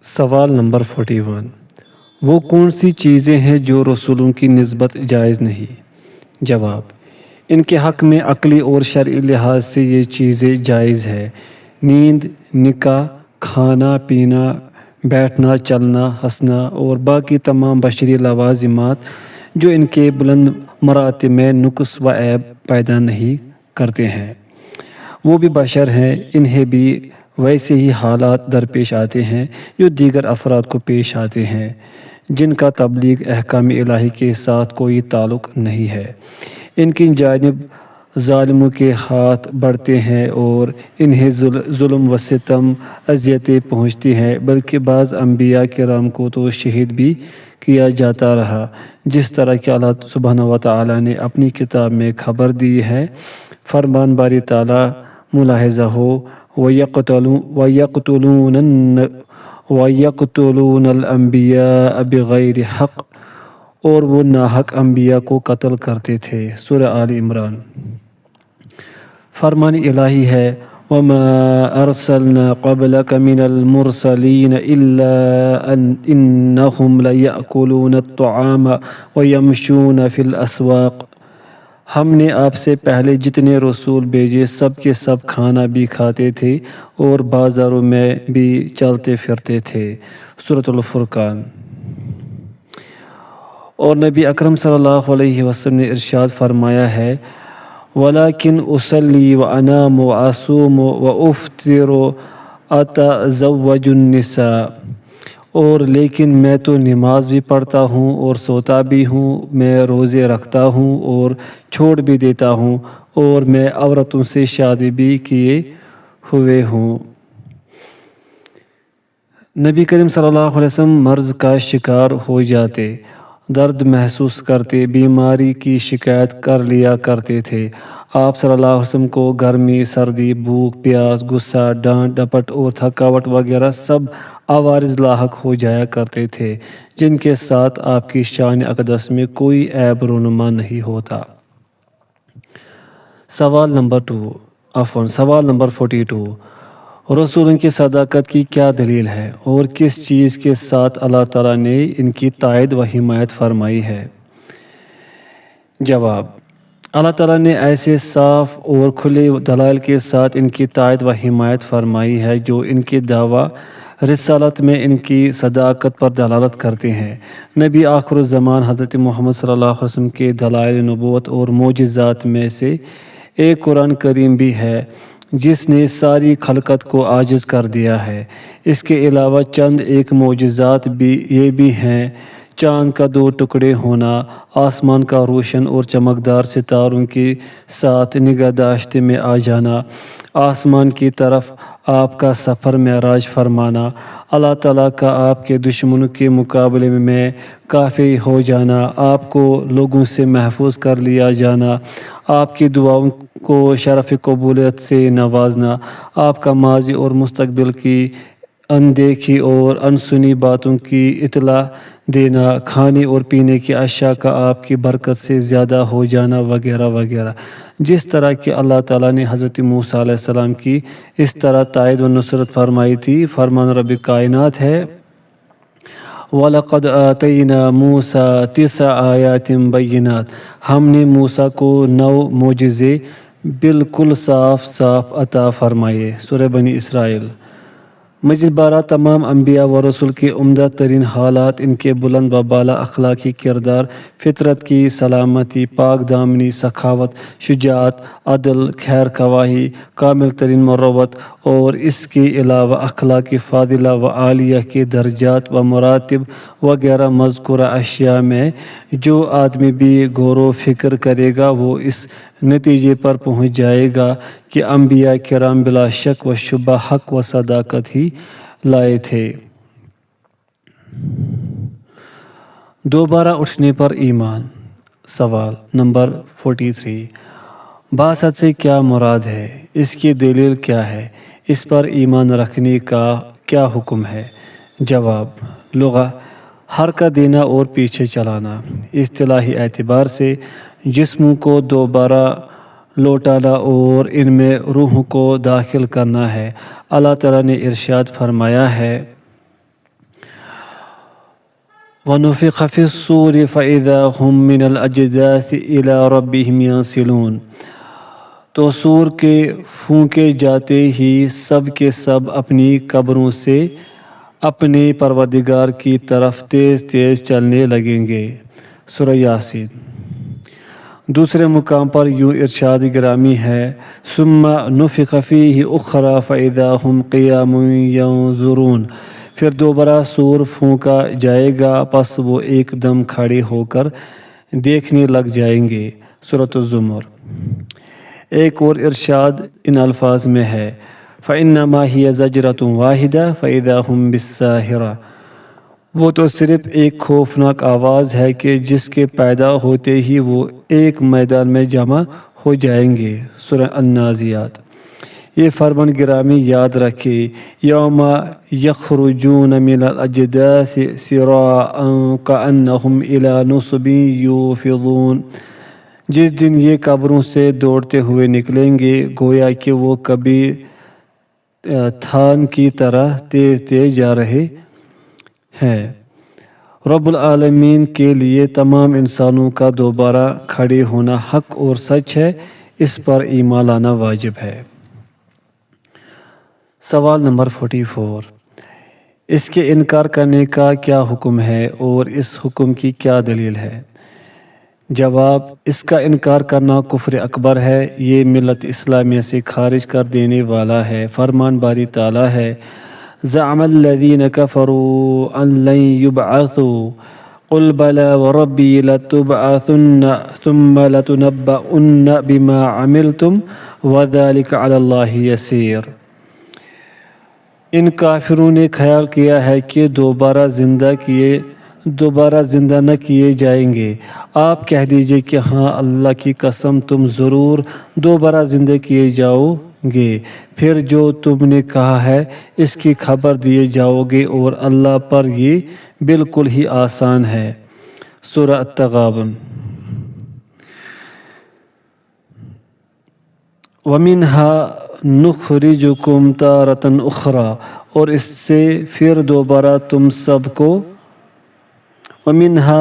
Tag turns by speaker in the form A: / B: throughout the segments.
A: سوال نمبر 41، وہ کون سی چیزیں ہیں جو رسولوں کی نسبت جائز نہیں؟ جواب، ان کے حق میں عقلی اور شرعی لحاظ سے یہ چیزیں جائز ہے: نیند، نکاح، کھانا پینا، بیٹھنا، چلنا، ہنسنا اور باقی تمام بشری لوازمات جو ان کے بلند مراتب میں نقص و عیب پیدا نہیں کرتے ہیں۔ وہ بھی بشر ہیں، انہیں بھی ویسے ہی حالات درپیش آتے ہیں جو دیگر افراد کو پیش آتے ہیں، جن کا تبلیغ احکام الہی کے ساتھ کوئی تعلق نہیں ہے۔ ان کی جانب ظالموں کے ہاتھ بڑھتے ہیں اور انہیں ظلم و ستم، اذیتیں پہنچتی ہیں، بلکہ بعض انبیاء کرام کو تو شہید بھی کیا جاتا رہا، جس طرح کہ اللہ سبحانہ و تعالیٰ نے اپنی کتاب میں خبر دی ہے۔ فرمان باری تعالیٰ ملاحظہ ہو: وَيَقْتُلُونَ الْأَنْبِيَاءَ بِغَيْرِ حَقٍّ، اور وہ ناحق انبیاء کو قتل کرتے تھے۔ سورہ آل عمران۔ فرمان الہی ہے: وَمَا أَرْسَلْنَا قَبْلَكَ مِنَ الْمُرْسَلِينَ إِلَّا إِنَّهُمْ لَيَأْكُلُونَ الطَّعَامَ وَيَمْشُونَ فِي الْأَسْوَاقِ، ہم نے آپ سے پہلے جتنے رسول بھیجے سب کے سب کھانا بھی کھاتے تھے اور بازاروں میں بھی چلتے پھرتے تھے۔ سورۃ الفرقان۔ اور نبی اکرم صلی اللہ علیہ وسلم نے ارشاد فرمایا ہے: وَلَكِنْ أُصَلِّي وَأَنَامُ وَأَصُومُ وَأُفْطِرُ وَأَتَزَوَّجُ النِّسَاءَ، اور لیکن میں تو نماز بھی پڑھتا ہوں اور سوتا بھی ہوں، میں روزے رکھتا ہوں اور چھوڑ بھی دیتا ہوں، اور میں عورتوں سے شادی بھی کیے ہوئے ہوں۔ نبی کریم صلی اللہ علیہ وسلم مرض کا شکار ہو جاتے، درد محسوس کرتے، بیماری کی شکایت کر لیا کرتے تھے۔ آپ صلی اللہ علیہ وسلم کو گرمی، سردی، بھوک، پیاس، غصہ، ڈانٹ ڈپٹ اور تھکاوٹ وغیرہ سب عوارض لاحق ہو جایا کرتے تھے، جن کے ساتھ آپ کی شان اقدس میں کوئی عیب رونما نہیں ہوتا۔ سوال نمبر 42، رسولوں کی صداقت کی کیا دلیل ہے اور کس چیز کے ساتھ اللہ تعالیٰ نے ان کی تائید و حمایت فرمائی ہے؟ جواب، اللہ تعالیٰ نے ایسے صاف اور کھلے دلائل کے ساتھ ان کی تائید و حمایت فرمائی ہے جو ان کے دعویٰ رسالت میں ان کی صداقت پر دلالت کرتے ہیں۔ نبی آخر الزمان حضرت محمد صلی اللہ علیہ وسلم کے دلائل نبوت اور معجزات میں سے ایک قرآن کریم بھی ہے، جس نے ساری خلقت کو عاجز کر دیا ہے۔ اس کے علاوہ چند ایک معجزات یہ بھی ہیں: چاند کا 2 ٹکڑے ہونا، آسمان کا روشن اور چمکدار ستاروں کے ساتھ نگہداشت میں آ جانا، آسمان کی طرف آپ کا سفر معراج فرمانا، اللہ تعالیٰ کا آپ کے دشمنوں کے مقابلے میں کافی ہو جانا، آپ کو لوگوں سے محفوظ کر لیا جانا، آپ کی دعاؤں کو شرف قبولیت سے نوازنا، آپ کا ماضی اور مستقبل کی اندیکھی اور انسنی باتوں کی اطلاع دینا، کھانے اور پینے کی اشیاء کا آپ کی برکت سے زیادہ ہو جانا، وغیرہ وغیرہ۔ جس طرح کہ اللہ تعالیٰ نے حضرت موسیٰ علیہ السلام کی اس طرح تائید و نصرت فرمائی تھی۔ فرمان رب کائنات ہے: وَلَقَدْ آتَيْنَا مُوسَىٰ 9 آیَاتٍ بَيِّنَاتٍ، ہم نے موسیٰ کو 9 معجزے بالکل صاف عطا فرمائے۔ سورہ بنی اسرائیل۔ مزید بارہ تمام انبیاء و رسول کے عمدہ ترین حالات، ان کے بلند و بالا اخلاقی کردار، فطرت کی سلامتی، پاک دامنی، سخاوت، شجاعت، عدل، خیر خواہی، کامل ترین مروت، اور اس کے علاوہ اخلاق فاضلہ و عالیہ کے درجات و مراتب وغیرہ مذکورہ اشیاء میں جو آدمی بھی غور و فکر کرے گا وہ اس نتیجے پر پہنچ جائے گا کہ انبیاء کرام بلا شک و شبہ حق و صداقت ہی لائے تھے۔ دوبارہ اٹھنے پر ایمان۔ سوال نمبر 43، بعثت سے کیا مراد ہے؟ اس کی دلیل کیا ہے؟ اس پر ایمان رکھنے کا کیا حکم ہے؟ جواب، لغہ: حرکت دینا اور پیچھے چلانا۔ اصطلاحی اعتبار سے جسموں کو دوبارہ لوٹانا اور ان میں روح کو داخل کرنا ہے۔ اللہ تعالیٰ نے ارشاد فرمایا ہے: ونفخ في الصور فإذا هم من الأجداث إلى ربهم ينسلون۔ تو سور کے پھونکے جاتے ہی سب کے سب اپنی قبروں سے اپنے پروردگار کی طرف تیز تیز چلنے لگیں گے۔ سورہ یاسین۔ دوسرے مقام پر یوں ارشاد گرامی ہے، ثم نفخ فیہ اخری فاذا ہم قیام ینظرون۔ پھر دوبارہ سور پھونکا جائے گا، پس وہ ایک دم کھڑے ہو کر دیکھنے لگ جائیں گے۔ سورۃ الزمر۔ ایک اور ارشاد ان الفاظ میں ہے، فإنما ہی زجرۃ واحدہ فاذا ہم بالساہرہ۔ وہ تو صرف ایک خوفناک آواز ہے کہ جس کے پیدا ہوتے ہی وہ ایک میدان میں جمع ہو جائیں گے۔ سورہ النازعات۔ یہ فرمان گرامی یاد رکھے، یوم یخرجون من الاجداث سراعا کأنہم الی نصب یوفضون۔ جس دن یہ قبروں سے دوڑتے ہوئے نکلیں گے، گویا کہ وہ کبھی تھان کی طرح تیز تیز جا رہے ہیں۔ رب العالمین کے لیے تمام انسانوں کا دوبارہ کھڑے ہونا حق اور سچ ہے، اس پر ایمان لانا واجب ہے۔ سوال نمبر 44، اس کے انکار کرنے کا کیا حکم ہے اور اس حکم کی کیا دلیل ہے؟ جواب، اس کا انکار کرنا کفر اکبر ہے، یہ ملت اسلامیہ سے خارج کر دینے والا ہے۔ فرمان باری تعالیٰ ہے، زعم الذین کفروا ان لن یبعثوا قل بلی وربی لتبعثن ثم لتنبؤن بما عملتم وذلک علی اللہ یسیر۔ ان کافروں نے خیال کیا ہے کہ دوبارہ زندہ نہ کیے جائیں گے۔ آپ کہہ دیجئے کہ ہاں، اللہ کی قسم تم ضرور دوبارہ زندہ کیے جاؤ گے، پھر جو تم نے کہا ہے اس کی خبر دیے جاؤ گے، اور اللہ پر یہ بالکل ہی آسان ہے۔ سورہ التغابن۔ وَمِنْهَا نُخْرِجُكُمْ تَارَةً أُخْرَى، اور اس سے پھر دوبارہ تم سب کو وَمِنْهَا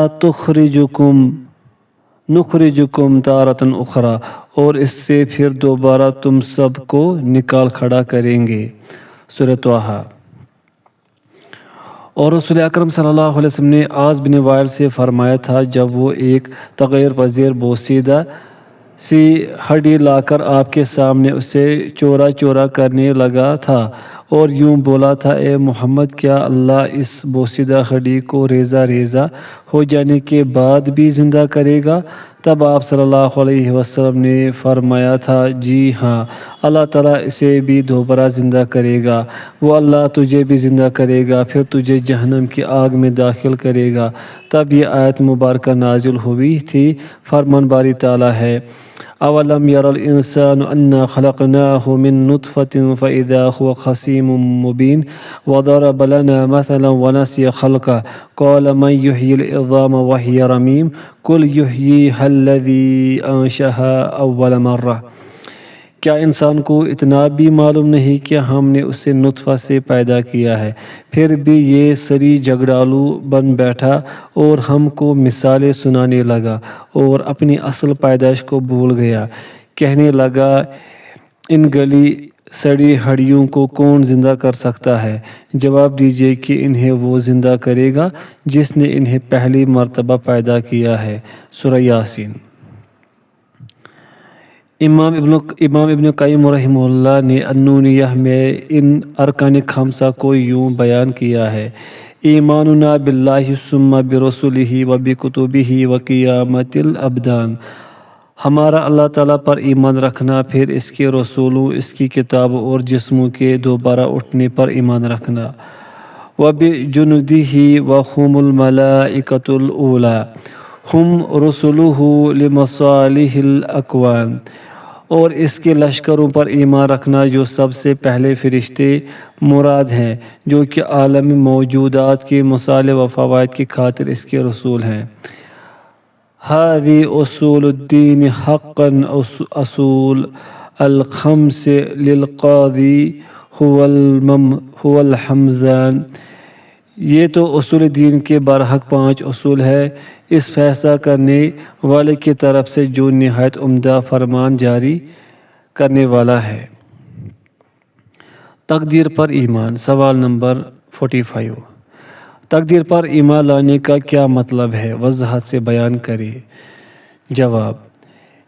A: نُخْرِجُكُمْ تَارَةً أُخْرَى، اور اس سے پھر دوبارہ تم سب کو نکال کھڑا کریں گے۔ سورہ طٰہٰ۔ اور رسول اکرم صلی اللہ علیہ وسلم نے عاص بن وائل سے فرمایا تھا، جب وہ ایک تغیر پذیر بوسیدہ سی ہڈی لا کر آپ کے سامنے اسے چورا چورا کرنے لگا تھا اور یوں بولا تھا، اے محمد، کیا اللہ اس بوسیدہ ہڈی کو ریزہ ریزہ ہو جانے کے بعد بھی زندہ کرے گا؟ تب آپ صلی اللہ علیہ وسلم نے فرمایا تھا، جی ہاں، اللہ تعالیٰ اسے بھی دوبارہ زندہ کرے گا۔ وہ اللہ تجھے بھی زندہ کرے گا، پھر تجھے جہنم کی آگ میں داخل کرے گا۔ تب یہ آیت مبارکہ نازل ہوئی تھی۔ فرمان باری تعالیٰ ہے، اولم یر الانسان انا خلقناه من نطفة فاذا هو خصیم مبین وضرب لنا مثلا ونسی خلقه قال من یحیی العظام وهی رمیم قل یحییها الذی انشأها اول مرہ۔ کیا انسان کو اتنا بھی معلوم نہیں کہ ہم نے اسے نطفہ سے پیدا کیا ہے، پھر بھی یہ سری جھگڑالو بن بیٹھا اور ہم کو مثالیں سنانے لگا اور اپنی اصل پیدائش کو بھول گیا۔ کہنے لگا، ان گلی سڑی ہڈیوں کو کون زندہ کر سکتا ہے؟ جواب دیجئے کہ انہیں وہ زندہ کرے گا جس نے انہیں پہلی مرتبہ پیدا کیا ہے۔ سورہ یاسین۔ امام ابن قیم رحمہ اللہ نے النونیہ میں ان ارکان خمسہ کو یوں بیان کیا ہے، ایماننا باللہ ثم برسلہ وبکتبہ وقیامت الابدان۔ ہمارا اللہ تعالیٰ پر ایمان رکھنا، پھر اس کے رسولوں، اس کی کتابوں اور جسموں کے دوبارہ اٹھنے پر ایمان رکھنا۔ وبجنودہ وہم الملائکۃ الاولی ہم رسلہ لمصالح الاکوان، اور اس کے لشکروں پر ایمان رکھنا جو سب سے پہلے فرشتے مراد ہیں، جو کہ عالم موجودات کے مصالح و فوائد کی خاطر اس کے رسول ہیں۔ هذه اصول الدین حقا اصول الخمس للقاضی هو الحمزان۔ یہ تو اصول دین کے برحق 5 اصول ہے اس فیصلہ کرنے والے کی طرف سے جو نہایت عمدہ فرمان جاری کرنے والا ہے۔ تقدیر پر ایمان، سوال نمبر 45۔ تقدیر پر ایمان لانے کا کیا مطلب ہے؟ وضاحت سے بیان کریں۔ جواب: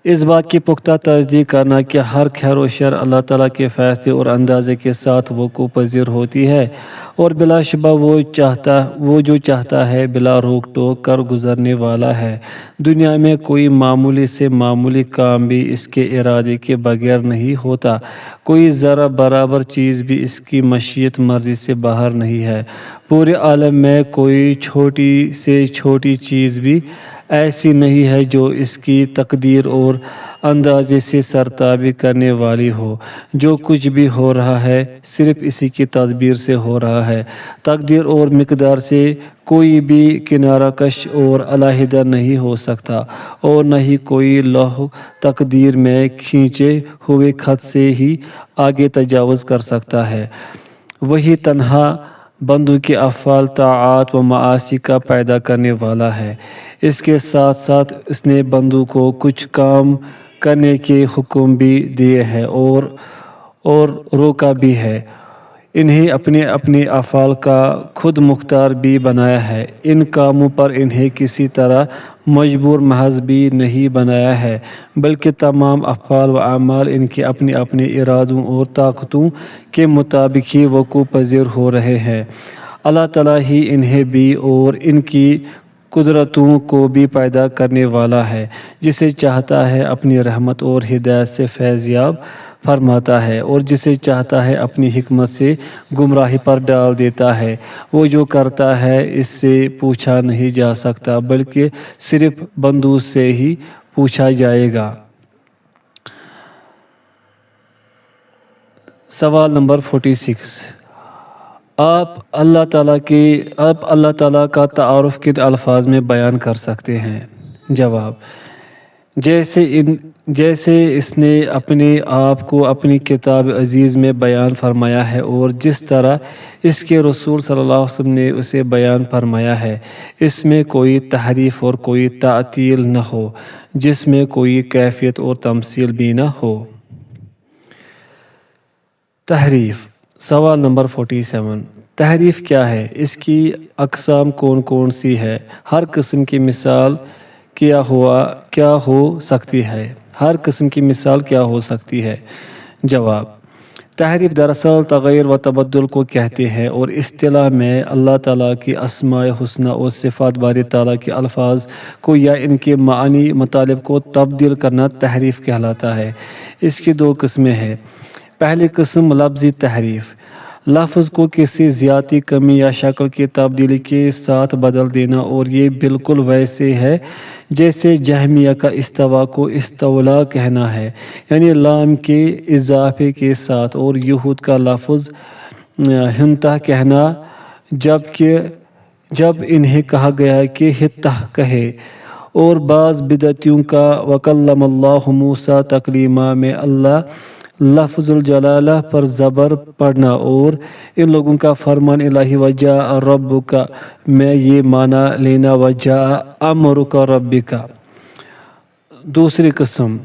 A: اس بات کی پختہ تصدیق کرنا کہ ہر خیر و شر اللہ تعالیٰ کے فیصلے اور اندازے کے ساتھ وقوع پذیر ہوتی ہے، اور بلا شبہ وہ جو چاہتا ہے بلا روک ٹوک کر گزرنے والا ہے۔ دنیا میں کوئی معمولی سے معمولی کام بھی اس کے ارادے کے بغیر نہیں ہوتا، کوئی ذرہ برابر چیز بھی اس کی مشیت مرضی سے باہر نہیں ہے۔ پورے عالم میں کوئی چھوٹی سے چھوٹی چیز بھی ایسی نہیں ہے جو اس کی تقدیر اور اندازے سے سرتابی کرنے والی ہو۔ جو کچھ بھی ہو رہا ہے صرف اسی کی تدبیر سے ہو رہا ہے۔ تقدیر اور مقدار سے کوئی بھی کنارہ کش اور علیحدہ نہیں ہو سکتا، اور نہ ہی کوئی لوح تقدیر میں کھینچے ہوئے خط سے ہی آگے تجاوز کر سکتا ہے۔ وہی تنہا بندوں کے افعال، طاعات و معاصی کا پیدا کرنے والا ہے۔ اس کے ساتھ ساتھ اس نے بندوں کو کچھ کام کرنے کے حکم بھی دیے ہیں اور روکا بھی ہے۔ انہیں اپنے اپنے افعال کا خود مختار بھی بنایا ہے۔ ان کاموں پر انہیں کسی طرح مجبور محض بھی نہیں بنایا ہے، بلکہ تمام افعال و اعمال ان کے اپنے اپنے ارادوں اور طاقتوں کے مطابق ہی وقوع پذیر ہو رہے ہیں۔ اللہ تعالیٰ ہی انہیں بھی اور ان کی قدرتوں کو بھی پیدا کرنے والا ہے۔ جسے چاہتا ہے اپنی رحمت اور ہدایت سے فیض یاب فرماتا ہے، اور جسے چاہتا ہے اپنی حکمت سے گمراہی پر ڈال دیتا ہے۔ وہ جو کرتا ہے اس سے پوچھا نہیں جا سکتا، بلکہ صرف بندوں سے ہی پوچھا جائے گا۔ سوال نمبر 46۔ آپ اللہ تعالیٰ کا تعارف کن الفاظ میں بیان کر سکتے ہیں؟ جواب: جیسے اس نے اپنے آپ کو اپنی کتاب عزیز میں بیان فرمایا ہے، اور جس طرح اس کے رسول صلی اللہ علیہ وسلم نے اسے بیان فرمایا ہے۔ اس میں کوئی تحریف اور کوئی تعطیل نہ ہو، جس میں کوئی کیفیت اور تمثیل بھی نہ ہو۔ تحریف، سوال نمبر 47۔ تحریف کیا ہے؟ اس کی اقسام کون کون سی ہے؟ ہر قسم کی مثال کیا ہو سکتی ہے؟ ہر قسم کی مثال کیا ہو سکتی ہے؟ جواب: تحریف دراصل تغیر و تبدل کو کہتے ہیں، اور اصطلاح میں اللہ تعالیٰ کی اسماء حسنی اور صفات باری تعالیٰ کے الفاظ کو یا ان کے معنی مطالب کو تبدیل کرنا تحریف کہلاتا ہے۔ اس کی 2 قسمیں ہیں۔ پہلی قسم لفظی تحریف، لفظ کو کسی زیادتی، کمی یا شکل کی تبدیلی کے ساتھ بدل دینا، اور یہ بالکل ویسے ہے جیسے جہمیہ کا استوا کو استولا کہنا ہے، یعنی لام کے اضافے کے ساتھ، اور یہود کا لفظ ہنتا کہنا، جب انہیں کہا گیا کہ ہتہ کہے، اور بعض بدعتیوں کا وَكَلَّمَ اللَّهُ مُوسَىٰ تکلیما میں اللہ لفظ الجلالہ پر زبر پڑھنا، اور ان لوگوں کا فرمان الہی وجاء ربک میں یہ معنی لینا وجاء امرک ربک۔ دوسری قسم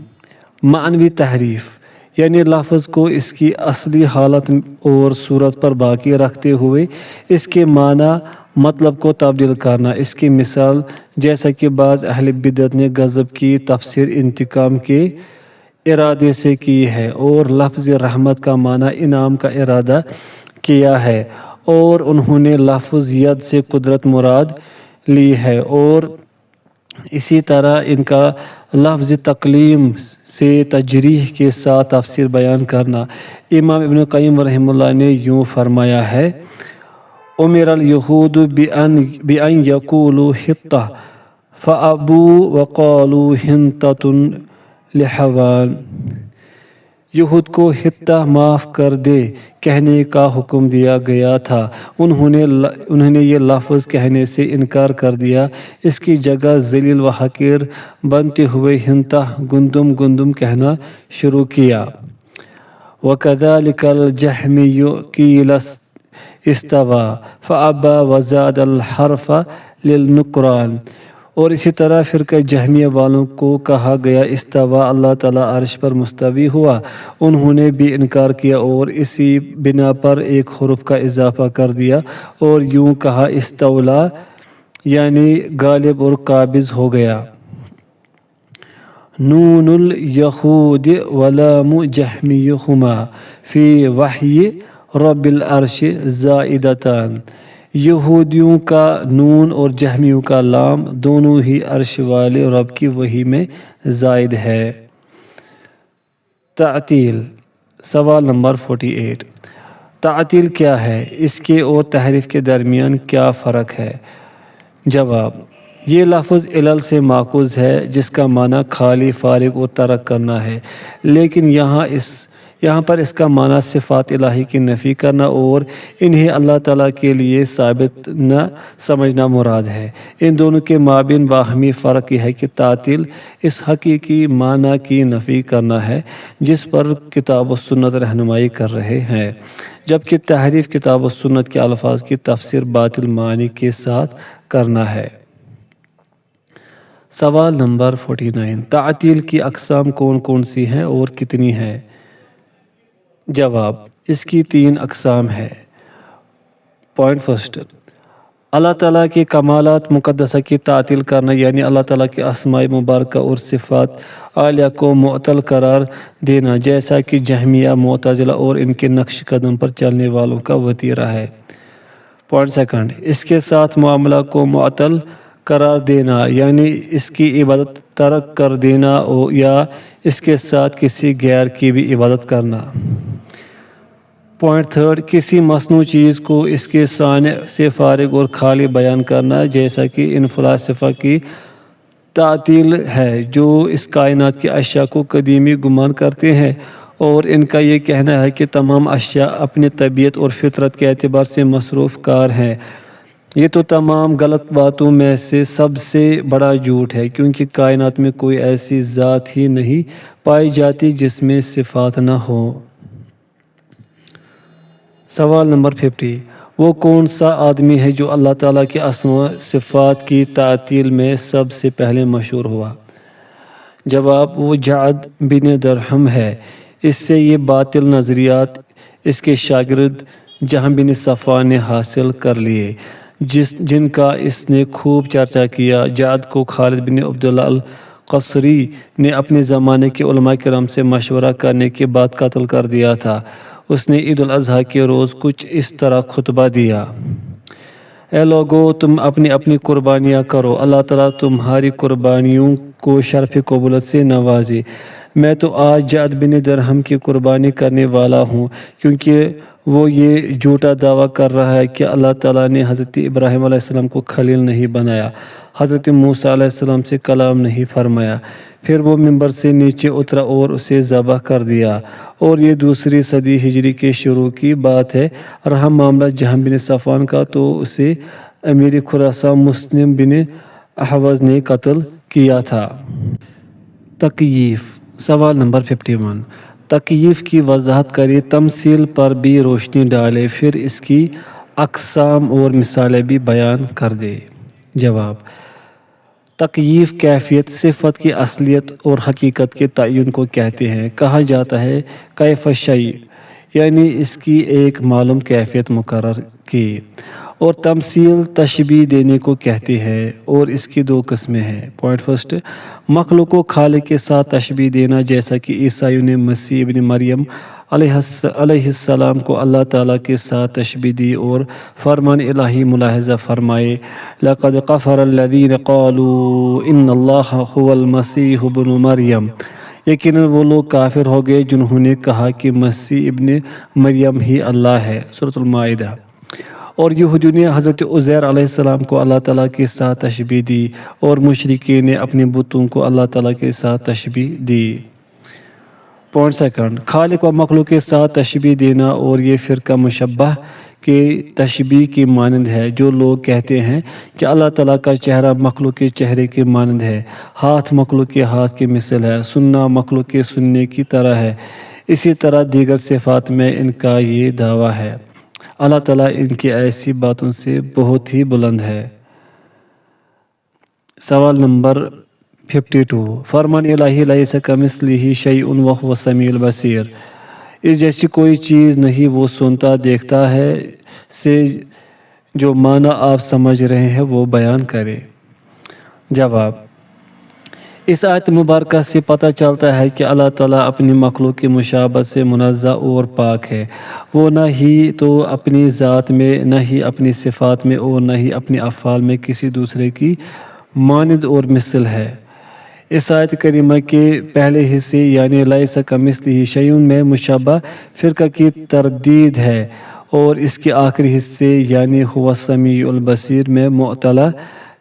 A: معنوی تحریف، یعنی لفظ کو اس کی اصلی حالت اور صورت پر باقی رکھتے ہوئے اس کے معنی مطلب کو تبدیل کرنا۔ اس کی مثال جیسا کہ بعض اہل بدعت نے غضب کی تفسیر انتقام کے ارادے سے کی ہے، اور لفظ رحمت کا معنی انعام کا ارادہ کیا ہے، اور انہوں نے لفظ ید سے قدرت مراد لی ہے، اور اسی طرح ان کا لفظ تکلیم سے تجریح کے ساتھ تفسیر بیان کرنا۔ امام ابن قیم رحمہ اللہ نے یوں فرمایا ہے: امر الیہود بان یقولوا حطہ فابوا وقالوا حنطۃ لحوان۔ یہود کو حطہ معاف کر دے کہنے کا حکم دیا گیا تھا، انہوں نے یہ لفظ کہنے سے انکار کر دیا، اس کی جگہ ذلیل و حقیر بنتے ہوئے حنطہ گندم کہنا شروع کیا۔ وَكَذَلِكَ الْجَهْمِيُّ قِيلَ استوا فابا وزاد الحرف للنقران۔ اور اسی طرح فرقہ جہمیہ والوں کو کہا گیا استوا اللہ تعالیٰ عرش پر مستوی ہوا، انہوں نے بھی انکار کیا اور اسی بنا پر ایک حرف کا اضافہ کر دیا اور یوں کہا استولا یعنی غالب اور قابض ہو گیا۔ نون الیہود ولام جہمی ہما فی وحی رب العرش زائدتان۔ یہودیوں کا نون اور جہمیوں کا لام دونوں ہی عرش والے رب کی وحی میں زائد ہے۔ تعطیل، سوال نمبر 48، تعطیل کیا ہے؟ اس کے اور تحریف کے درمیان کیا فرق ہے؟ جواب، یہ لفظ علل سے ماخوذ ہے جس کا معنی خالی، فارغ اور ترک کرنا ہے، لیکن یہاں پر اس کا معنی صفات الہی کی نفی کرنا اور انہیں اللہ تعالیٰ کے لیے ثابت نہ سمجھنا مراد ہے۔ ان دونوں کے مابین باہمی فرق یہ ہے کہ تعطیل اس حقیقی معنی کی نفی کرنا ہے جس پر کتاب و سنت رہنمائی کر رہے ہیں، جبکہ تحریف کتاب و سنت کے الفاظ کی تفسیر باطل معنی کے ساتھ کرنا ہے۔ سوال نمبر 49، تعطیل کی اقسام کون کون سی ہیں اور کتنی ہیں؟ جواب، اس کی 3 اقسام ہیں۔ پوائنٹ فرسٹ، اللہ تعالیٰ کے کمالات مقدسہ کی تعطیل کرنا، یعنی اللہ تعالیٰ کے اسماء مبارکہ اور صفات عالیہ کو معطل قرار دینا، جیسا کہ جہمیہ، معتزلہ اور ان کے نقش قدم پر چلنے والوں کا وتیرہ ہے۔ پوائنٹ سیکنڈ، اس کے ساتھ معاملہ کو معطل قرار دینا، یعنی اس کی عبادت ترک کر دینا یا اس کے ساتھ کسی غیر کی بھی عبادت کرنا۔ پوائنٹ تھرڈ، کسی مصنوع چیز کو اس کے صانع سے فارغ اور خالی بیان کرنا، جیسا کہ ان فلاسفہ کی تعطیل ہے جو اس کائنات کی اشیاء کو قدیمی گمان کرتے ہیں اور ان کا یہ کہنا ہے کہ تمام اشیاء اپنی طبیعت اور فطرت کے اعتبار سے مصروف کار ہیں۔ یہ تو تمام غلط باتوں میں سے سب سے بڑا جھوٹ ہے، کیونکہ کائنات میں کوئی ایسی ذات ہی نہیں پائی جاتی جس میں صفات نہ ہوں۔ سوال نمبر 50، وہ کون سا آدمی ہے جو اللہ تعالیٰ کے اسماء صفات کی تعطیل میں سب سے پہلے مشہور ہوا؟ جواب، وہ جعد بن درہم ہے۔ اس سے یہ باطل نظریات اس کے شاگرد جہم بن صفوان نے حاصل کر لیے، جن کا اس نے خوب چرچا کیا۔ جعد کو خالد بن عبداللہ القصری نے اپنے زمانے کے علماء کرام سے مشورہ کرنے کے بعد قتل کر دیا تھا۔ اس نے عید الاضحیٰ کے روز کچھ اس طرح خطبہ دیا: اے لوگو، تم اپنی اپنی قربانیاں کرو، اللہ تعالیٰ تمہاری قربانیوں کو شرف قبولیت سے نوازے۔ میں تو آج جعد بن درہم کی قربانی کرنے والا ہوں، کیونکہ وہ یہ جھوٹا دعویٰ کر رہا ہے کہ اللہ تعالیٰ نے حضرت ابراہیم علیہ السلام کو خلیل نہیں بنایا، حضرت موسیٰ علیہ السلام سے کلام نہیں فرمایا۔ پھر وہ ممبر سے نیچے اترا اور اسے ذبح کر دیا، اور یہ 2 صدی ہجری کے شروع کی بات ہے۔ رہا معاملہ جہم بن صفوان کا، تو اسے امیر خراسان مسلم بن احوز نے قتل کیا تھا۔ تکییف، سوال نمبر 51، تکییف کی وضاحت کریں، تمثیل پر بھی روشنی ڈالیں، پھر اس کی اقسام اور مثالیں بھی بیان کر دیں۔ جواب، تکییف کیفیت، صفت کی اصلیت اور حقیقت کے تعین کو کہتے ہیں۔ کہا جاتا ہے کیف الشیء، یعنی اس کی ایک معلوم کیفیت مقرر کی، اور تمثیل تشبیہ دینے کو کہتے ہیں، اور اس کی 2 قسمیں ہیں۔ پوائنٹ فرسٹ، مخلوق کو خالق کے ساتھ تشبیہ دینا، جیسا کہ عیسائیوں نے مسیح ابن مریم علیہ السلام کو اللہ تعالیٰ کے ساتھ تشبیہ دی اور فرمان الہی ملاحظہ فرمائے: لقد کفر الذین قالوا ان اللہ هو المسیح ابن مریم۔ یقیناً وہ لوگ کافر ہو گئے جنہوں نے کہا کہ مسیح ابن مریم ہی اللہ ہے، سورۃ المائدہ۔ اور یہودیوں نے حضرت عزیر علیہ السلام کو اللہ تعالیٰ کے ساتھ تشبیہ دی، اور مشرکین نے اپنے بتوں کو اللہ تعالیٰ کے ساتھ تشبیہ دی۔ پوائنٹ سیکنڈ، خالق و مخلوق کے ساتھ تشبیہ دینا، اور یہ فرقہ مشبہ کے تشبیہ کی مانند ہے، جو لوگ کہتے ہیں کہ اللہ تعالیٰ کا چہرہ مخلوق کے چہرے کے مانند ہے، ہاتھ مخلوق کے ہاتھ کی مثل ہے، سننا مخلوق کے سننے کی طرح ہے۔ اسی طرح دیگر صفات میں ان کا یہ دعویٰ ہے۔ اللہ تعالیٰ ان کی ایسی باتوں سے بہت ہی بلند ہے۔ سوال نمبر 52، فرمان الہی لیس کمثلہ شیء وہو السمیع البصیر، اس جیسی کوئی چیز نہیں، وہ سنتا دیکھتا ہے، سے جو معنی آپ سمجھ رہے ہیں وہ بیان کرے۔ جواب، اس آیت مبارکہ سے پتہ چلتا ہے کہ اللہ تعالیٰ اپنی مخلوق کی مشابہت سے منزہ اور پاک ہے۔ وہ نہ ہی تو اپنی ذات میں، نہ ہی اپنی صفات میں، اور نہ ہی اپنے افعال میں کسی دوسرے کی مانند اور مثل ہے۔ اس آیت کریمہ کے پہلے حصے یعنی لیس کمثلہ شیء میں مشبہ فرقہ کی تردید ہے، اور اس کے آخری حصے یعنی هو السمیع البصیر میں معطلہ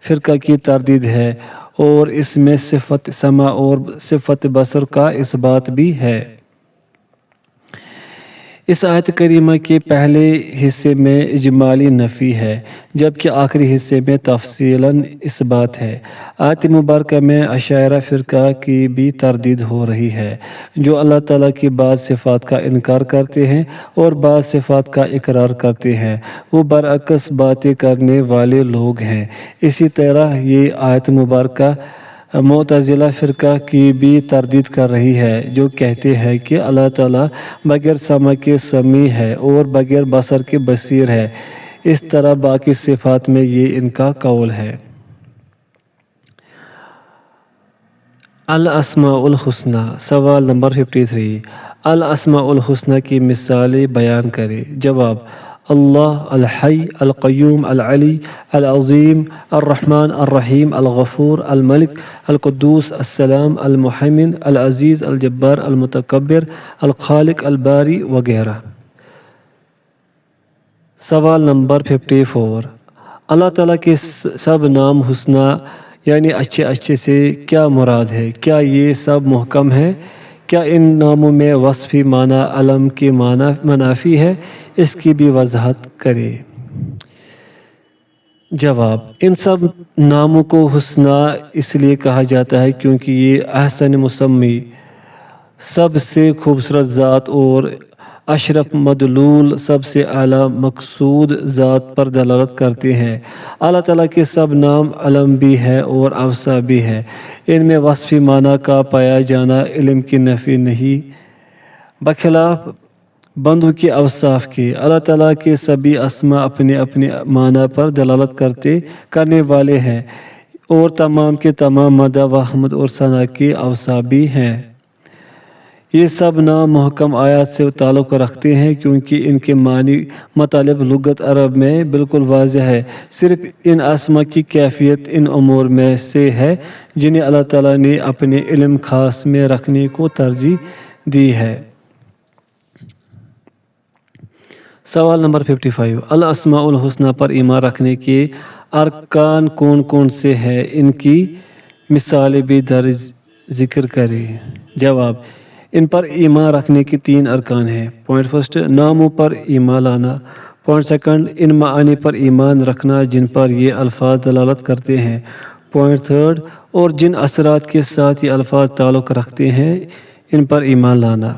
A: فرقہ کی تردید ہے، اور اس میں صفت سمع اور صفت بصر کا اثبات بھی ہے۔ اس آیت کریمہ کے پہلے حصے میں اجمالی نفی ہے، جبکہ آخری حصے میں تفصیلاً اثبات ہے۔ آیت مبارکہ میں اشاعرہ فرقہ کی بھی تردید ہو رہی ہے، جو اللہ تعالیٰ کی بعض صفات کا انکار کرتے ہیں اور بعض صفات کا اقرار کرتے ہیں۔ وہ برعکس باتیں کرنے والے لوگ ہیں۔ اسی طرح یہ آیت مبارکہ معتزلہ فرقہ کی بھی تردید کر رہی ہے، جو کہتے ہیں کہ اللہ تعالیٰ بغیر سمع کے سمیع ہے اور بغیر بصر کے بصیر ہے۔ اس طرح باقی صفات میں یہ ان کا قول ہے۔ الاسماء الحسنی، سوال نمبر 53، الاسماء الحسنی کی مثالیں بیان کریں۔ جواب، اللہ، الحی، القیوم، العلی، العظیم، الرحمن، الرحیم، الغفور، الملک، القدوس، السلام، المہیمن، العزیز، الجبار، المتکبر، الخالق، الباری وغیرہ۔ سوال نمبر 54، اللہ تعالیٰ کے سب نام حسنی یعنی اچھے اچھے سے کیا مراد ہے؟ کیا یہ سب محکم ہے؟ کیا ان ناموں میں وصفی معنی علم کے معنی منافی ہے؟ اس کی بھی وضاحت کرے۔ جواب، ان سب ناموں کو حسنی اس لیے کہا جاتا ہے کیونکہ یہ احسن مسمی، سب سے خوبصورت ذات اور اشرف مدلول، سب سے اعلیٰ مقصود ذات پر دلالت کرتے ہیں۔ اللہ تعالیٰ کے سب نام علم بھی ہے اور اوصاف بھی ہے۔ ان میں وصفی معنی کا پایا جانا علم کی نفی نہیں، بخلاف بندوں کے اوصاف کے۔ اللہ تعالیٰ کے سبھی اسماء اپنے اپنے معنی پر دلالت کرنے والے ہیں، اور تمام کے تمام مدح و حمد اور ثنا کے اوصاف بھی ہیں۔ یہ سب نام محکم آیات سے تعلق رکھتے ہیں کیونکہ ان کے معنی مطالب لغت عرب میں بالکل واضح ہے۔ صرف ان اسماء کی کیفیت ان امور میں سے ہے جنہیں اللہ تعالیٰ نے اپنے علم خاص میں رکھنے کو ترجیح دی ہے۔ سوال نمبر 55، الاسماء الحسنی پر ایمان رکھنے کے ارکان کون کون سے ہیں؟ ان کی مثالیں بھی درج ذکر کریں۔ جواب، ان پر ایمان رکھنے کے 3 ارکان ہیں۔ پوائنٹ فرسٹ، ناموں پر ایمان لانا۔ پوائنٹ سیکنڈ، ان معانی پر ایمان رکھنا جن پر یہ الفاظ دلالت کرتے ہیں۔ پوائنٹ تھرڈ، اور جن اثرات کے ساتھ یہ الفاظ تعلق رکھتے ہیں ان پر ایمان لانا۔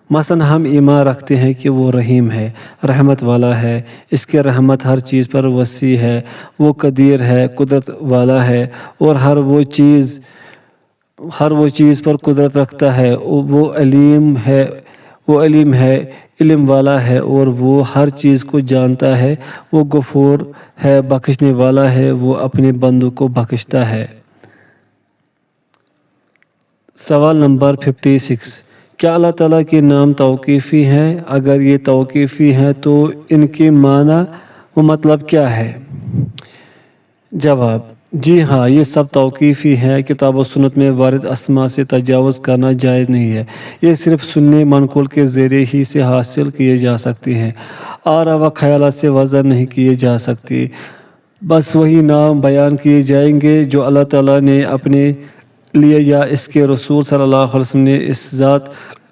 A: مثلا ہم ایمان رکھتے ہیں کہ وہ رحیم ہے، رحمت والا ہے، اس کی رحمت ہر چیز پر وسیع ہے، وہ قدیر ہے، قدرت والا ہے، اور ہر وہ چیز پر قدرت رکھتا ہے، وہ علیم ہے، علم والا ہے، اور وہ ہر چیز کو جانتا ہے، وہ غفور ہے، بخشنے والا ہے، وہ اپنے بندوں کو بخشتا ہے۔ سوال نمبر 56، کیا اللہ تعالیٰ کے نام توقیفی ہیں؟ اگر یہ توقیفی ہیں تو ان کے معنی و مطلب کیا ہے؟ جواب، جی ہاں، یہ سب توقیفی ہے۔ کتاب و سنت میں وارد اسماء سے تجاوز کرنا جائز نہیں ہے۔ یہ صرف سننے منقول کے ذریعے ہی سے حاصل کیے جا سکتے ہیں، آراء و خیالات سے وضع نہیں کیے جا سکتے۔ بس وہی نام بیان کیے جائیں گے جو اللہ تعالیٰ نے اپنے لیے یا اس کے رسول صلی اللہ علیہ وسلم نے اس ذات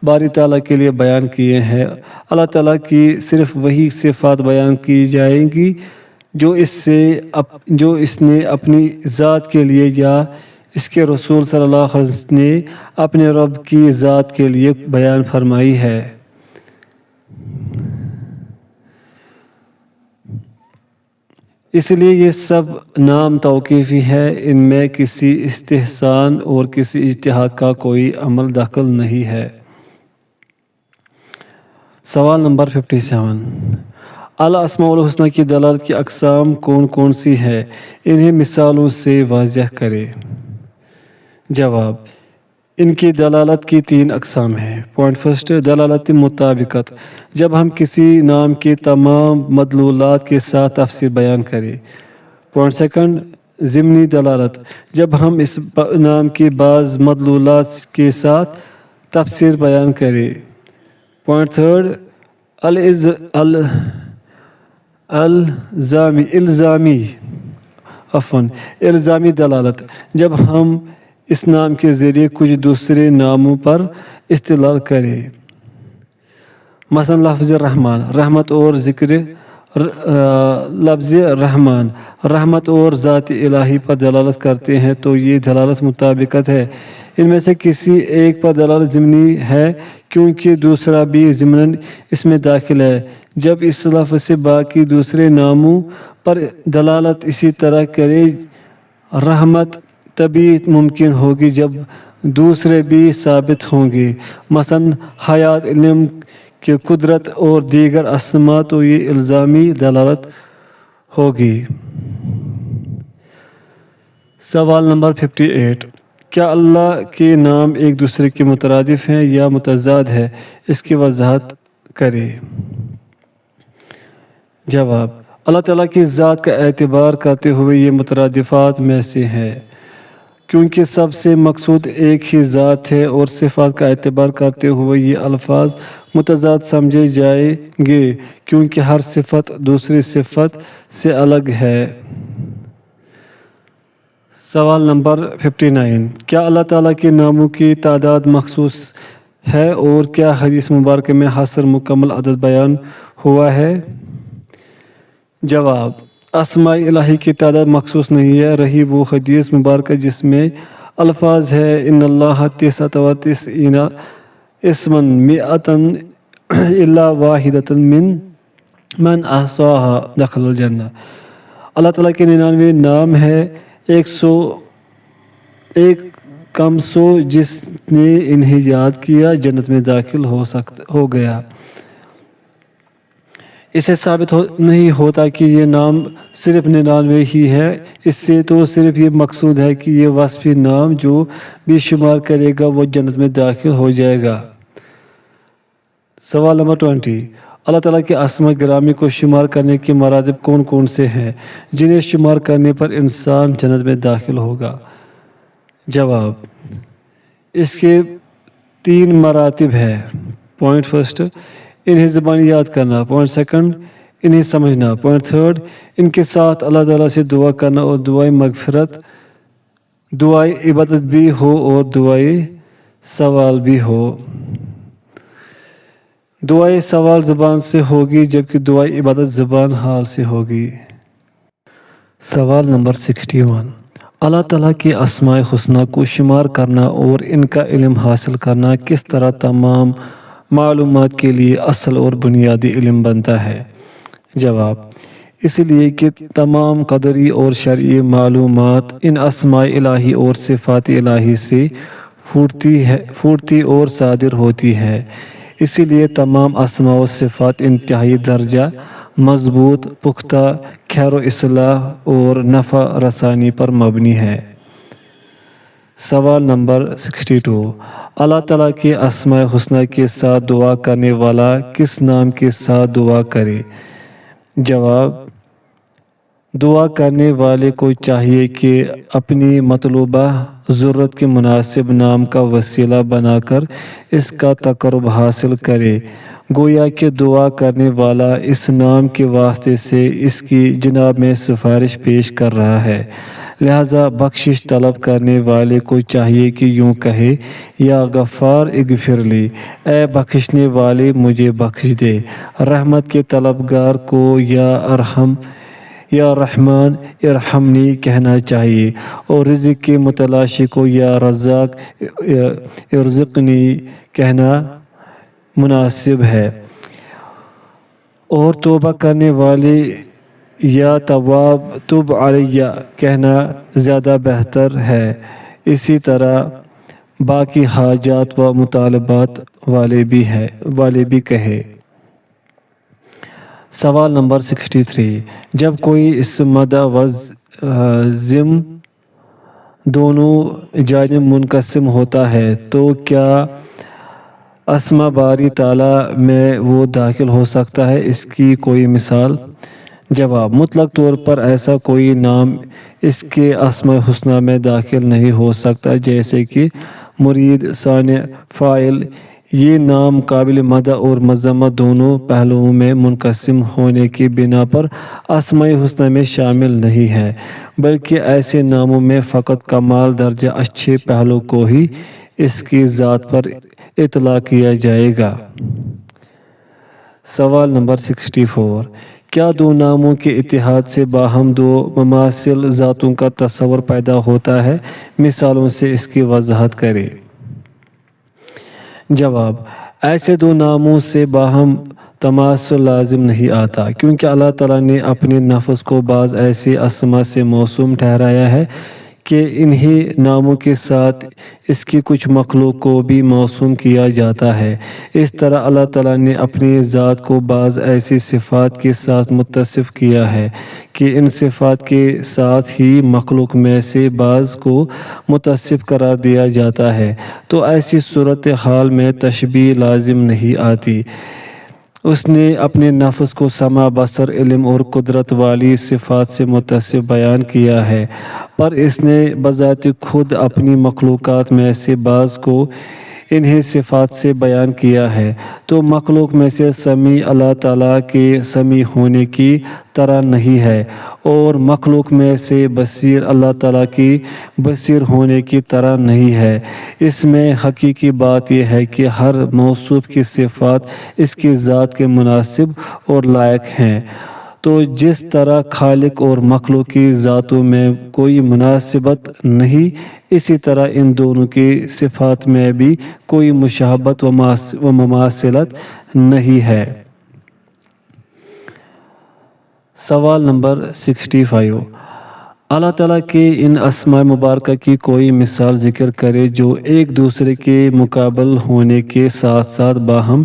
A: باری تعالیٰ کے لیے بیان کیے ہیں۔ اللہ تعالیٰ کی صرف وہی صفات بیان کی جائیں گی جو اس نے اپنی ذات کے لیے یا اس کے رسول صلی اللہ علیہ وسلم نے اپنے رب کی ذات کے لیے بیان فرمائی ہے۔ اس لیے یہ سب نام توقیفی ہے، ان میں کسی استحسان اور کسی اجتہاد کا کوئی عمل دخل نہیں ہے۔ سوال نمبر 57، الاسماء الحسنی کی دلالت کی اقسام کون کون سی ہیں؟ انہیں مثالوں سے واضح کریں۔ جواب، ان کی دلالت کی 3 اقسام ہیں۔ پوائنٹ فرسٹ، دلالت مطابقت، جب ہم کسی نام کے تمام مدلولات کے ساتھ تفسیر بیان کریں۔ پوائنٹ سیکنڈ، ضمنی دلالت، جب ہم اس نام کے بعض مدلولات کے ساتھ تفسیر بیان کریں۔ پوائنٹ تھرڈ، الزامی دلالت، جب ہم اس نام کے ذریعے کچھ دوسرے ناموں پر استدلال کریں۔ مثلا لفظ رحمان، رحمت اور ذکر لفظ رحمان رحمت اور ذات الہی پر دلالت کرتے ہیں تو یہ دلالت مطابقت ہے۔ ان میں سے کسی ایک پر دلالت ضمنی ہے کیونکہ دوسرا بھی ضمناً اس میں داخل ہے۔ جب اس لفظ سے باقی دوسرے ناموں پر دلالت اسی طرح کرے، رحمت تبھی ممکن ہوگی جب دوسرے بھی ثابت ہوں گے، مثلا حیات، علم کی قدرت اور دیگر اسماء، تو یہ الزامی دلالت ہوگی۔ سوال نمبر 58، کیا اللہ کے نام ایک دوسرے کے مترادف ہیں یا متضاد ہے؟ اس کی وضاحت کریں۔ جواب، اللہ تعالیٰ کی ذات کا اعتبار کرتے ہوئے یہ مترادفات میں سے ہے، کیونکہ سب سے مقصود ایک ہی ذات ہے، اور صفات کا اعتبار کرتے ہوئے یہ الفاظ متضاد سمجھے جائیں گے کیونکہ ہر صفت دوسری صفت سے الگ ہے۔ سوال نمبر 59، کیا اللہ تعالیٰ کے ناموں کی تعداد مخصوص ہے اور کیا حدیث مبارکہ میں حصر مکمل عدد بیان ہوا ہے؟ جواب، اسماء الہی کی تعداد مخصوص نہیں ہے، رہی وہ حدیث مبارکہ جس میں الفاظ ہے ان اللہ 99 اسما مئۃ الا واحدۃ من احصاها دخل الجنہ۔ اللہ تعالیٰ کے 99 نام ہے، 101 کم 100 جس نے انہیں یاد کیا جنت میں داخل ہو گیا۔ اسے ثابت نہیں ہوتا کہ یہ نام صرف 99 ہی ہے، اس سے تو صرف یہ مقصود ہے کہ یہ وصفی نام جو بھی شمار کرے گا وہ جنت میں داخل ہو جائے گا۔ سوال نمبر 20، اللہ تعالیٰ کے اسماء گرامی کو شمار کرنے کے مراتب کون کون سے ہیں جنہیں شمار کرنے پر انسان جنت میں داخل ہوگا؟ جواب، اس کے 3 مراتب ہیں۔ پوائنٹ فرسٹ، انہیں زبانی یاد کرنا۔ پوائنٹ سیکنڈ، انہیں سمجھنا۔ پوائنٹ تھرڈ، ان کے ساتھ اللہ تعالیٰ سے دعا کرنا اور دعائے مغفرت، دعائے عبادت بھی ہو اور دعائے سوال بھی ہو۔ دعائے سوال زبان سے ہوگی جبکہ دعائے عبادت زبان حال سے ہوگی۔ سوال نمبر 61، اللہ تعالیٰ کے اسماء حسنی کو شمار کرنا اور ان کا علم حاصل کرنا کس طرح تمام معلومات کے لیے اصل اور بنیادی علم بنتا ہے؟ جواب، اس لیے کہ تمام قدری اور شرعی معلومات ان اسماء الہی اور صفات الہی سے پھوٹتی اور صادر ہوتی ہے، اسی لیے تمام اسماء و صفات انتہائی درجہ مضبوط، پختہ، خیر و اصلاح اور نفع رسانی پر مبنی ہے۔ سوال نمبر 62، اللہ تعالیٰ کے اسماء حسنی کے ساتھ دعا کرنے والا کس نام کے ساتھ دعا کرے؟ جواب، دعا کرنے والے کو چاہیے کہ اپنی مطلوبہ ضرورت کے مناسب نام کا وسیلہ بنا کر اس کا تقرب حاصل کرے، گویا کہ دعا کرنے والا اس نام کے واسطے سے اس کی جناب میں سفارش پیش کر رہا ہے، لہذا بخشش طلب کرنے والے کو چاہیے کہ یوں کہے، یا غفار اغفر لی، اے بخشنے والے مجھے بخش دے۔ رحمت کے طلبگار کو یا رحمان ارحمنی کہنا چاہیے، اور رزق کے متلاشی کو یا رزاق ارزقنی کہنا مناسب ہے، اور توبہ کرنے والے یا تواب تب علیہ کہنا زیادہ بہتر ہے۔ اسی طرح باقی حاجات و مطالبات والے بھی کہے۔ سوال نمبر 63، جب کوئی اسم مدح و ضم دونوں جانب منقسم ہوتا ہے تو کیا اسماء باری تعالیٰ میں وہ داخل ہو سکتا ہے؟ اس کی کوئی مثال؟ جواب، مطلق طور پر ایسا کوئی نام اس کے اسماء الحسنی میں داخل نہیں ہو سکتا، جیسے کہ مرید، صانع، فاعل۔ یہ نام قابل مدح اور مذمت دونوں پہلوؤں میں منقسم ہونے کی بنا پر اسماء الحسنی میں شامل نہیں ہے، بلکہ ایسے ناموں میں فقط کمال درجہ اچھے پہلو کو ہی اس کی ذات پر اطلاق کیا جائے گا۔ سوال نمبر 64، کیا دو ناموں کے اتحاد سے باہم دو مماثل ذاتوں کا تصور پیدا ہوتا ہے؟ مثالوں سے اس کی وضاحت کریں۔ جواب، ایسے دو ناموں سے باہم تماثل لازم نہیں آتا، کیونکہ اللہ تعالیٰ نے اپنے نفس کو بعض ایسے اسماء سے موسوم ٹھہرایا ہے کہ انہی ناموں کے ساتھ اس کی کچھ مخلوق کو بھی موسوم کیا جاتا ہے۔ اس طرح اللہ تعالیٰ نے اپنی ذات کو بعض ایسی صفات کے ساتھ متصف کیا ہے کہ ان صفات کے ساتھ ہی مخلوق میں سے بعض کو متصف قرار دیا جاتا ہے، تو ایسی صورتحال میں تشبیہ لازم نہیں آتی۔ اس نے اپنے نفس کو سمع، بصر، علم اور قدرت والی صفات سے متصف بیان کیا ہے، پر اس نے بذات خود اپنی مخلوقات میں سے بعض کو انہی صفات سے بیان کیا ہے۔ تو مخلوق میں سے سمیع اللہ تعالیٰ کے سمیع ہونے کی طرح نہیں ہے، اور مخلوق میں سے بصیر اللہ تعالیٰ کی بصیر ہونے کی طرح نہیں ہے۔ اس میں حقیقی بات یہ ہے کہ ہر موصوف کی صفات اس کی ذات کے مناسب اور لائق ہیں۔ تو جس طرح خالق اور مخلوق کی ذاتوں میں کوئی مناسبت نہیں، اسی طرح ان دونوں کی صفات میں بھی کوئی مشابہت و مماثلت نہیں ہے۔ سوال نمبر 65، اللہ تعالیٰ کے ان اسماء مبارکہ کی کوئی مثال ذکر کرے جو ایک دوسرے کے مقابل ہونے کے ساتھ ساتھ باہم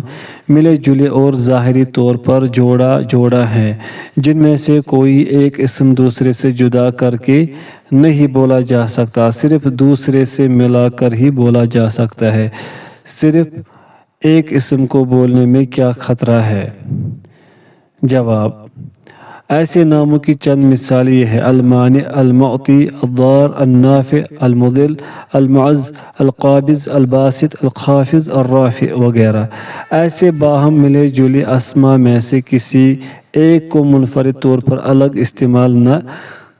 A: ملے جلے اور ظاہری طور پر جوڑا ہیں، جن میں سے کوئی ایک اسم دوسرے سے جدا کر کے نہیں بولا جا سکتا، صرف دوسرے سے ملا کر ہی بولا جا سکتا ہے۔ صرف ایک اسم کو بولنے میں کیا خطرہ ہے؟ جواب، ایسے ناموں کی چند مثالیں یہ ہیں: المانع، المعطی، الضار، النافع، المضل، المعز، القابض، الباسط، الخافض، الرافع وغیرہ۔ ایسے باہم ملے جلے اسماء میں سے کسی ایک کو منفرد طور پر الگ استعمال نہ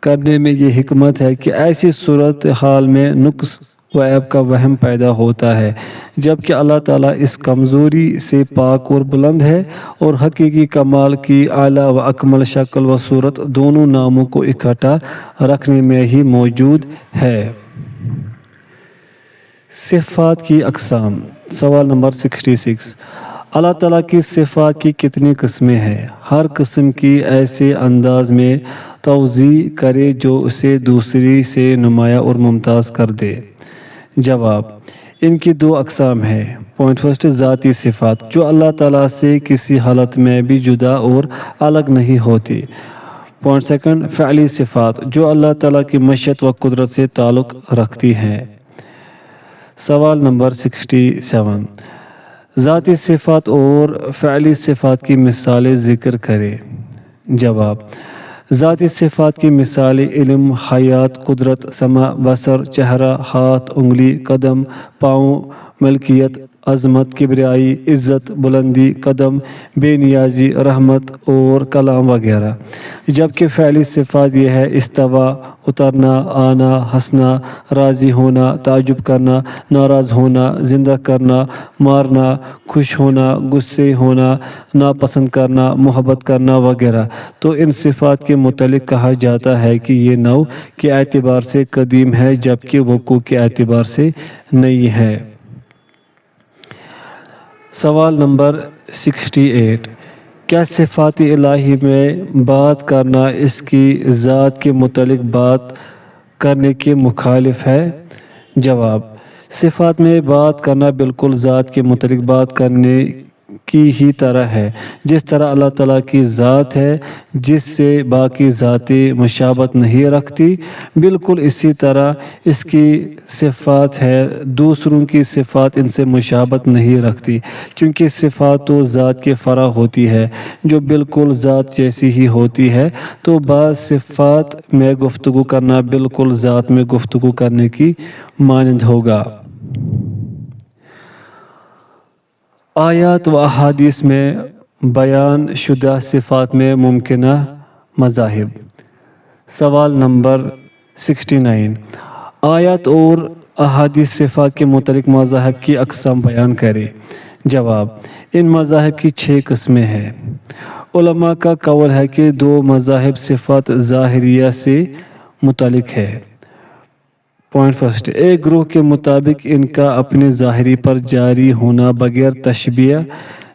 A: کرنے میں یہ حکمت ہے کہ ایسی صورتحال میں نقص و عیب کا وہم پیدا ہوتا ہے، جبکہ اللہ تعالیٰ اس کمزوری سے پاک اور بلند ہے، اور حقیقی کمال کی اعلیٰ و اکمل شکل و صورت دونوں ناموں کو اکٹھا رکھنے میں ہی موجود ہے۔ صفات کی اقسام۔ سوال نمبر 66، اللہ تعالیٰ کی صفات کی کتنی قسمیں ہیں؟ ہر قسم کی ایسے انداز میں توضیح کرے جو اسے دوسری سے نمایاں اور ممتاز کر دے۔ جواب، ان کی دو اقسام ہیں۔ پوائنٹ فرسٹ، ذاتی صفات، جو اللہ تعالیٰ سے کسی حالت میں بھی جدا اور الگ نہیں ہوتی۔ پوائنٹ سیکنڈ، فعلی صفات، جو اللہ تعالیٰ کی مشیت و قدرت سے تعلق رکھتی ہیں۔ سوال نمبر 67، ذاتی صفات اور فعلی صفات کی مثالیں ذکر کریں۔ جواب، ذاتی صفات کی مثالیں علم، حیات، قدرت، سمع، بصر، چہرہ، ہاتھ، انگلی، قدم، پاؤں، ملکیت، عظمت، کبریائی، عزت، بلندی، قدم، بے نیازی، رحمت اور کلام وغیرہ۔ جبکہ فعلی صفات یہ ہے: استوا، اترنا، آنا، ہنسنا، راضی ہونا، تعجب کرنا، ناراض ہونا، زندہ کرنا، مارنا، خوش ہونا، غصے ہونا، ناپسند کرنا، محبت کرنا وغیرہ۔ تو ان صفات کے متعلق کہا جاتا ہے کہ یہ نوع کے اعتبار سے قدیم ہے، جبکہ وقوع کے اعتبار سے نئی ہے۔ سوال نمبر 68، کیا صفات الہی میں بات کرنا اس کی ذات کے متعلق بات کرنے کے مخالف ہے؟ جواب: صفات میں بات کرنا بالکل ذات کے متعلق بات کرنے کی ہی طرح ہے، جس طرح اللہ تعالیٰ کی ذات ہے جس سے باقی ذاتیں مشابہت نہیں رکھتی، بالکل اسی طرح اس کی صفات ہے، دوسروں کی صفات ان سے مشابہت نہیں رکھتی، کیونکہ صفات تو ذات کے فرع ہوتی ہے جو بالکل ذات جیسی ہی ہوتی ہے، تو بعض صفات میں گفتگو کرنا بالکل ذات میں گفتگو کرنے کی مانند ہوگا۔ آیات و احادیث میں بیان شدہ صفات میں ممکنہ مذاہب۔ سوال نمبر 69، آیات اور احادیث صفات کے متعلق مذاہب کی اقسام بیان کریں۔ جواب: ان مذاہب کی 6 قسمیں ہیں۔ علماء کا قول ہے کہ 2 مذاہب صفات ظاہریہ سے متعلق ہے۔ پوائنٹ فرسٹ، ایک گروہ کے مطابق ان کا اپنے ظاہری پر جاری ہونا بغیر تشبیہ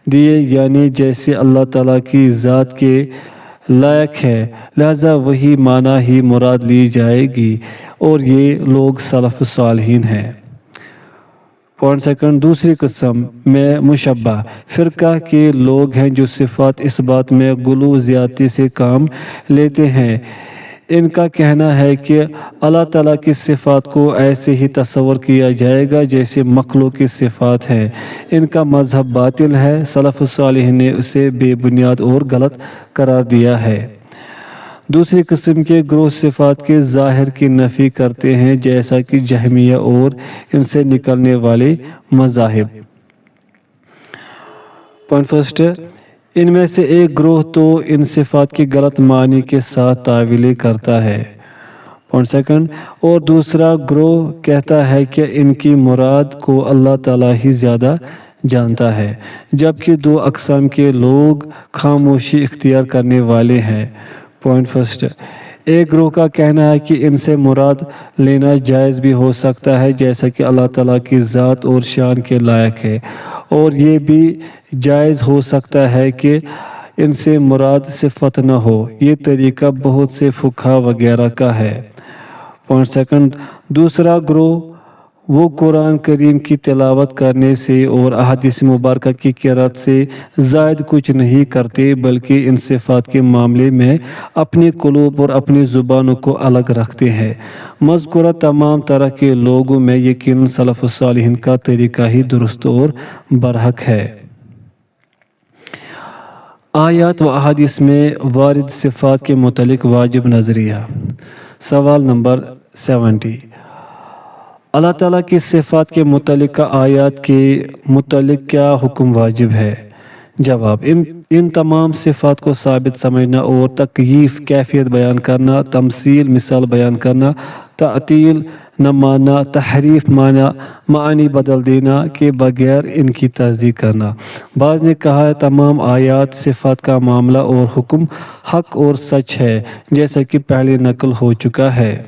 A: دیے، یعنی جیسے اللہ تعالیٰ کی ذات کے لائق ہے لہذا وہی معنی ہی مراد لی جائے گی، اور یہ لوگ سلف صالحین ہیں۔ پوائنٹ سیکنڈ، دوسری قسم میں مشبہ فرقہ کے لوگ ہیں جو صفات اس بات میں غلو زیادتی سے کام لیتے ہیں۔ ان کا کہنا ہے کہ اللہ تعالیٰ کی صفات کو ایسے ہی تصور کیا جائے گا جیسے مخلوق کی صفات ہیں۔ ان کا مذہب باطل ہے، سلف صالح نے اسے بے بنیاد اور غلط قرار دیا ہے۔ دوسری قسم کے گروہ صفات کے ظاہر کی نفی کرتے ہیں، جیسا کہ جہمیہ اور ان سے نکلنے والے مذاہب۔ پوائنٹ فرسٹ، ان میں سے ایک گروہ تو ان صفات کی غلط معنی کے ساتھ تعویلیں کرتا ہے۔ پوائنٹ سیکنڈ، اور دوسرا گروہ کہتا ہے کہ ان کی مراد کو اللہ تعالیٰ ہی زیادہ جانتا ہے، جبکہ 2 اقسام کے لوگ خاموشی اختیار کرنے والے ہیں۔ پوائنٹ فرسٹ، ایک گروہ کا کہنا ہے کہ ان سے مراد لینا جائز بھی ہو سکتا ہے جیسا کہ اللہ تعالیٰ کی ذات اور شان کے لائق ہے، اور یہ بھی جائز ہو سکتا ہے کہ ان سے مراد صفت نہ ہو۔ یہ طریقہ بہت سے فقہا وغیرہ کا ہے۔ پوائنٹ سیکنڈ، دوسرا گروہ وہ قرآن کریم کی تلاوت کرنے سے اور احادیث مبارکہ کی قرأت سے زائد کچھ نہیں کرتے، بلکہ ان صفات کے معاملے میں اپنے قلوب اور اپنی زبانوں کو الگ رکھتے ہیں۔ مذکورہ تمام طرح کے لوگوں میں یقیناً سلف صالحین کا طریقہ ہی درست اور برحق ہے۔ آیات و احادیث میں وارد صفات کے متعلق واجب نظریہ۔ سوال نمبر 70، اللہ تعالیٰ کی صفات کے متعلقہ آیات کے متعلق کیا حکم واجب ہے؟ جواب: ان تمام صفات کو ثابت سمجھنا اور تکییف کیفیت بیان کرنا، تمثیل مثال بیان کرنا، تعطیل نہ ماننا، تحریف معنی بدل دینا کے بغیر ان کی تصدیق کرنا۔ بعض نے کہا ہے تمام آیات صفات کا معاملہ اور حکم حق اور سچ ہے، جیسا کہ پہلے نقل ہو چکا ہے۔